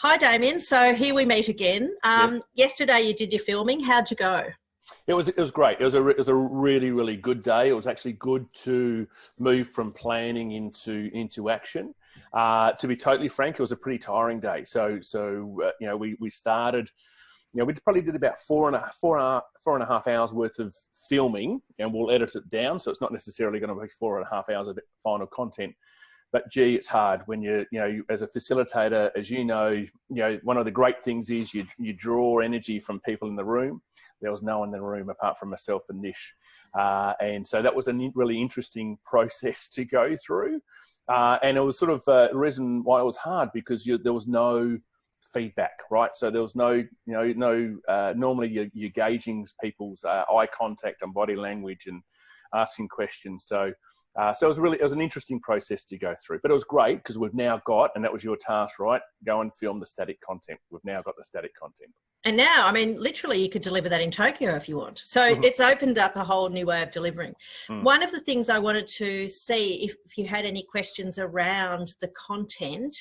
Hi, Damien. So here we meet again. Yes. Yesterday you did your filming. How'd you go? It was great. It was a really, really good day. It was actually good to move from planning into action. To be totally frank, it was a pretty tiring day. So we started. We probably did about four and a half hours worth of filming, and we'll edit it down, so it's not necessarily going to be 4.5 hours of final content. But gee, it's hard when you as a facilitator, as you know, one of the great things is you draw energy from people in the room. There was no one in the room apart from myself and Nish, and so that was a really interesting process to go through. And it was sort of the reason why it was hard, because there was no feedback, right? So there was no normally you're gauging people's eye contact and body language and asking questions. So it was an interesting process to go through, but it was great because we've now got, and that was your task, right? Go and film the static content. We've now got the static content. And now, I mean, literally you could deliver that in Tokyo if you want. So it's opened up a whole new way of delivering. One of the things I wanted to see if you had any questions around the content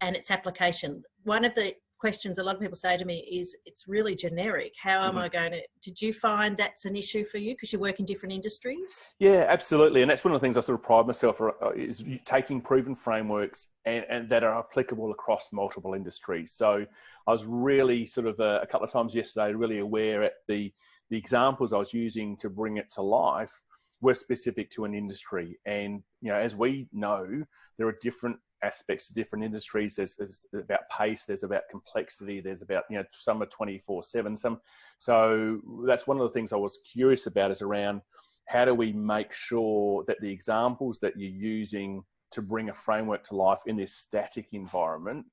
and its application. One of the questions a lot of people say to me is, it's really generic. How am I going to, did you find that's an issue for you because you work in different industries? Yeah, absolutely. And that's one of the things I sort of pride myself on, is taking proven frameworks and that are applicable across multiple industries. So I was really sort of a couple of times yesterday really aware at the examples I was using to bring it to life were specific to an industry. And, as we know, there are different aspects to different industries. There's about pace, there's about complexity, there's about, some are 24/7, so that's one of the things I was curious about, is around how do we make sure that the examples that you're using to bring a framework to life in this static environment,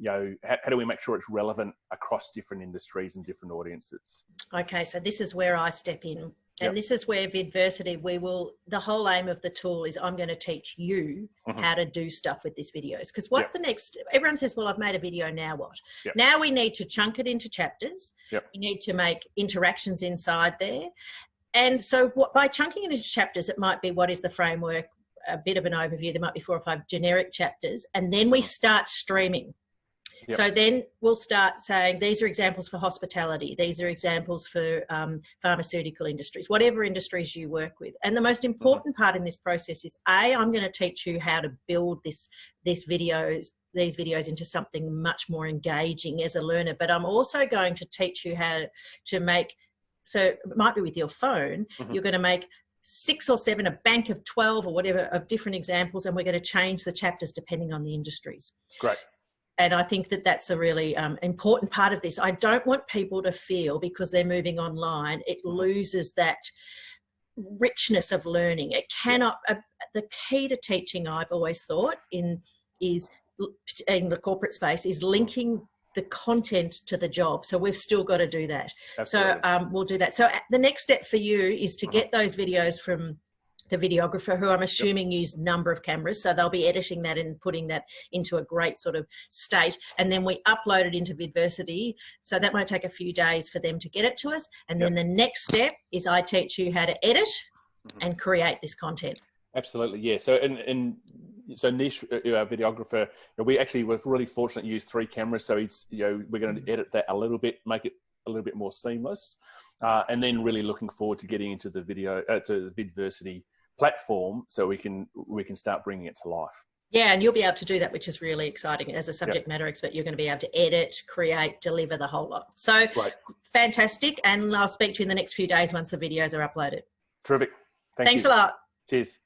how do we make sure it's relevant across different industries and different audiences? Okay, so this is where I step in. And this is where VidVersity, the whole aim of the tool is I'm going to teach you how to do stuff with these videos. Because everyone says, well, I've made a video, now what? Now we need to chunk it into chapters. We need to make interactions inside there. And so by chunking it into chapters, it might be, what is the framework, a bit of an overview. There might be 4 or 5 generic chapters. And then we start streaming. So then we'll start saying, these are examples for hospitality. These are examples for pharmaceutical industries, whatever industries you work with. And the most important part in this process is, I'm going to teach you how to build these videos into something much more engaging as a learner. But I'm also going to teach you how to make, so it might be with your phone, you're going to make 6 or 7, a bank of 12 or whatever of different examples, and we're going to change the chapters depending on the industries. Great. And I think that that's a really important part of this. I don't want people to feel, because they're moving online, it loses that richness of learning. It cannot, the key to teaching, I've always thought, is in the corporate space, is linking the content to the job. So we've still got to do that. Absolutely. So we'll do that. So the next step for you is to get those videos from the videographer, who I'm assuming used a number of cameras. So they'll be editing that and putting that into a great sort of state. And then we upload it into VidVersity. So that might take a few days for them to get it to us. And then the next step is I teach you how to edit and create this content. Absolutely, yeah. So so Nish, our videographer, we actually were really fortunate to use 3 cameras. So we're going to edit that a little bit, make it a little bit more seamless, and then really looking forward to getting into the video to the VidVersity platform, so we can start bringing it to life. Yeah, and you'll be able to do that, which is really exciting. As a subject matter expert, you're going to be able to edit, create, deliver the whole lot. So fantastic, and I'll speak to you in the next few days once the videos are uploaded. Terrific. Thanks a lot. Cheers.